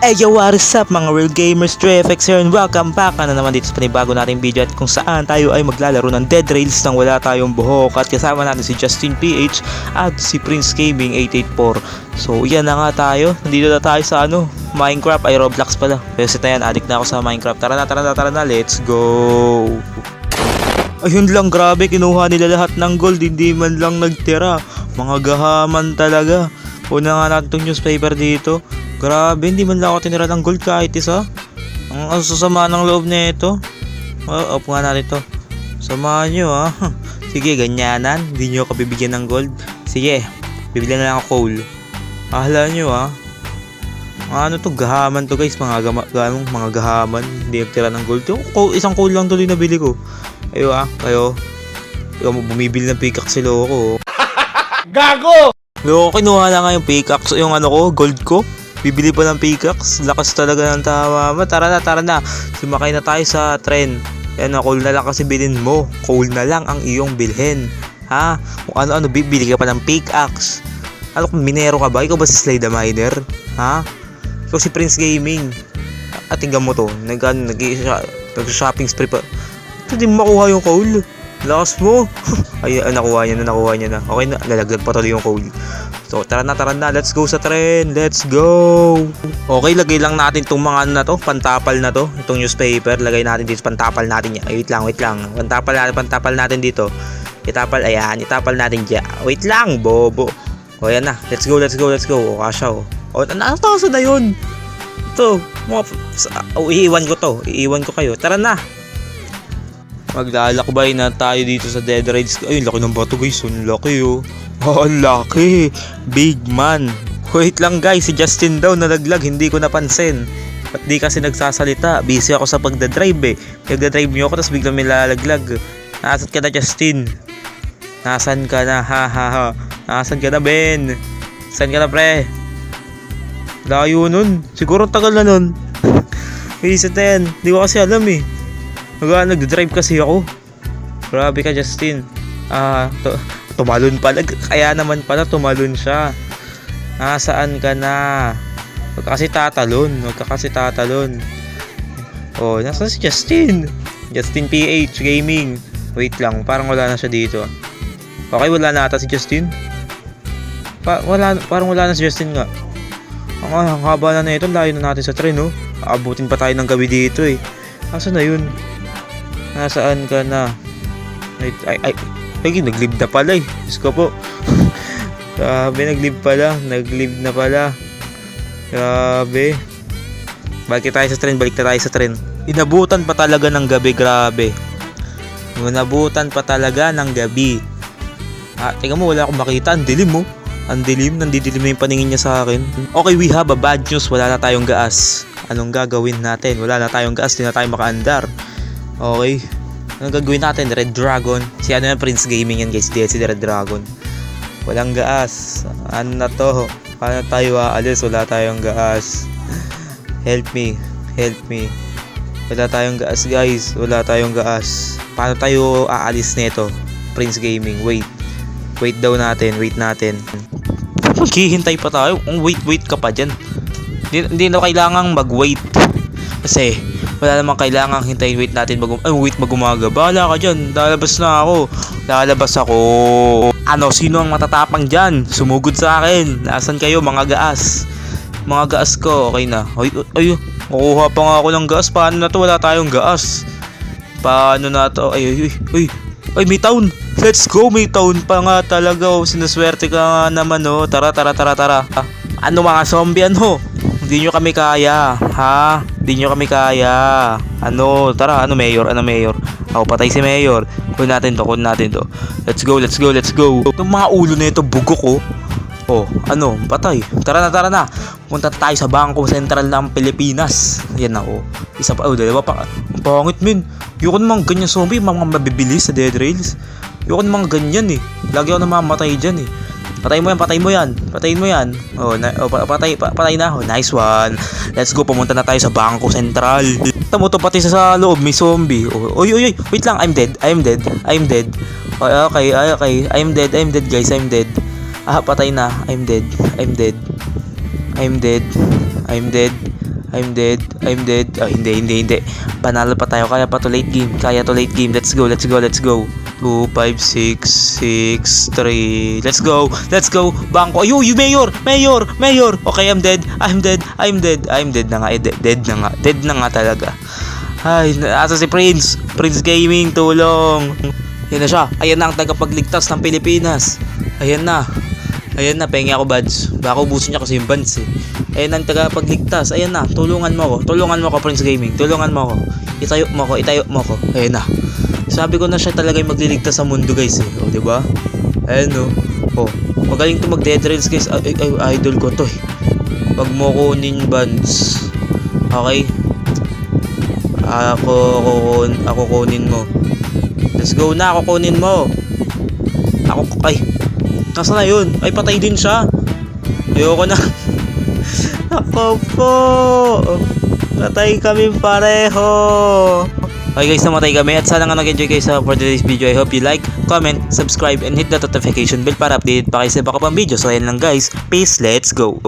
Hey yo, what is up mga real gamers, TreFX here and welcome back na naman dito sa panibago nating video at kung saan tayo ay maglalaro ng Dead Rails nang wala tayong buhok at kasama natin si Justin PH at si Prince Gaming 884. So yan na nga tayo, nandito na tayo sa Minecraft, ay Roblox pala. Pero sa tayan, addict na ako sa Minecraft. Tara na, let's go! Ayun lang, grabe, kinuha nila lahat ng gold, hindi man lang nagtira. Mga gahaman talaga. Una nga natin itong newspaper dito. Grabe, hindi man lang ako tinira ng gold kahit isa. Ang sasama ng loob na ito. Off nga natin ito. Samahan nyo ha. Sige, ganyanan. Hindi nyo ako bibigyan ng gold. Sige, bibigyan na lang ako coal. Ahala nyo ha. Ano to, gahaman to guys. Mga gahaman. Hindi nagtira ng gold. Isang coal lang tuloy nabili ko. Ayo ha, kayo. Ikaw mo bumibili ng pickaxe sila ako. Gago! Loko, kinuha na nga yung pickaxe. Yung gold ko. Bibili pa ng pickaxe. Lakas talaga ng tama. Tara na. Sumakay na tayo sa tren. Yan na, coal na lang kasi bilhin mo. Coal na lang ang iyong bilhin. Ha? Kung ano-ano, bibili ka pa ng pickaxe. Ano kung minero ka ba? Ikaw ba si Slay the Miner? Ha? Ikaw si Prince Gaming. At tingnan mo to. Nag-shopping spree pa. Ito din makuha yung coal. Lakas mo. Ay, nakuha niya na. Okay na, lalaglag pa tuloy yung coal. So, tara na. Let's go sa tren. Let's go. Okay, lagay lang natin itong mga pantapal na to. Itong newspaper, lagay natin dito. Pantapal natin yan. Wait lang. Pantapal natin dito. Itapal natin dyan. Wait lang, bobo. O, yan na. Let's go. O, kasha o. O, nakasasa na yun. Ito. Iiwan ko kayo. Tara na. Maglalakbay na tayo dito sa Dead Rails. Ay, laki ng bato guys. Ang laki oh. Oh, laki. Big man. Wait lang guys, si Justin daw nalaglag. Hindi ko napansin. Ba't di kasi nagsasalita? Busy ako sa pagdadrive eh. Pagdadrive niyo ako tapos biglang may lalaglag. Nasaan ka na Justin? Nasaan ka na? Ha. Nasaan ka na Ben? Saan ka na pre? Layo nun. Siguro tagal na nun. Isa 10. Di ko kasi alam eh. Nag-drive kasi ako. Grabe ka Justin. Tumalon pala. Kaya naman pala tumalon siya. Nasaan ka na? Huwag ka kasi tatalon. Oh, nasaan si Justin? Justin PH Gaming. Wait lang, parang wala na siya dito. Okay, wala na ata si Justin. Parang wala na si Justin nga. Ang haba na ito. Layo na natin sa tren oh. Aabutin pa tayo ng gabi dito eh. Nasaan na yun? Nasaan ka na? Ay, nag-live na pala eh. Diyos ko po. Grabe, nag-live na pala. Grabe. Balik na tayo sa tren. Inabutan pa talaga ng gabi, grabe. Inabutan pa talaga ng gabi. Tingnan mo, wala akong makita. Ang dilim mo. Nandidilim na yung paningin niya sa akin. Okay, we have a bad news. Wala na tayong gaas. Anong gagawin natin? Wala na tayong gaas, di na tayo makaandar. Okay. Anong gagawin natin? Red Dragon. Si Prince Gaming yan guys. Si Red Dragon. Walang gaas. Ano na to? Paano tayo aalis? Wala tayong gaas. Help me. Wala tayong gaas guys. Paano tayo aalis nito? Prince Gaming. Wait natin. Maghihintay pa tayo. Wait ka pa dyan. Hindi na kailangang mag-wait. Kasi wala namang kailangang hintayin. Wait magumaga. Bahala ka dyan. Lalabas ako. Sino ang matatapang dyan? Sumugod sa akin. Nasaan kayo mga gaas? Mga gaas ko. Okay na. Ay, makuha pa nga ako ng gaas. Paano na to? Wala tayong gaas. Paano na to? Ay, may town. Let's go, may town pa nga talaga. Sinaswerte ka nga naman oh. Tara. Ano mga zombie Hindi nyo kami kaya, ha? Tara, mayor? Ako, patay si mayor. Kunin natin to. Let's go. Itong mga ulo na ito, bugok ko. Oh, patay. Tara na. Punta tayo sa Bangko Sentral ng Pilipinas. Yan na, oh. Isa pa, dalawa pa. Ang pangit, min. Yung mga ganyan zombie, mga mabibilis sa Dead Rails. Yung mga ganyan eh. Lagi ako namamatay dyan eh. Patayin mo yan. Oh, patay na. Oh, nice one. Let's go, pumunta na tayo sa Bangko Sentral. Tamo to pati sa loob, may zombie. Oh, oy. Wait lang, I'm dead. Okay. I'm dead guys, I'm dead. Patay na. I'm dead. I'm dead. Oh, hindi. Panalo pa tayo. Kaya pa to late game. Let's go. 2, 5, 6, 3. Let's go. Bangko. Ayo, you mayor. Okay, I'm dead na nga. Dead na nga talaga. Ay, asa si Prince Gaming, tulong. Yan na siya. Ayan na ang tagapagligtas ng Pilipinas. Ayan na, pengi ako badge. Baka ubusin niya kasi yung bands eh. Ayan ang tagapagligtas. Ayan na, tulungan mo ko Prince Gaming. Tulungan mo ko. Itayo mo ko. Ayan na. Sabi ko na siya talaga yung magliligtas sa mundo guys eh. O, diba? Ayan o. O, magaling to mag-dead rails guys. Ay, idol ko to eh. Pag mo kunin bands. Okay? Ako kunin mo. Let's go na, ako kunin mo. Ay, nasa na yun? Ay, patay din siya. Ayoko na. Ako po. Patay kami pareho. Okay guys, namatay kami. At sana nga nag-enjoy kayo for today's video. I hope you like, comment, subscribe, and hit the notification bell para updated pa kayo sa baka pang video. So ayan lang guys. Peace, let's go.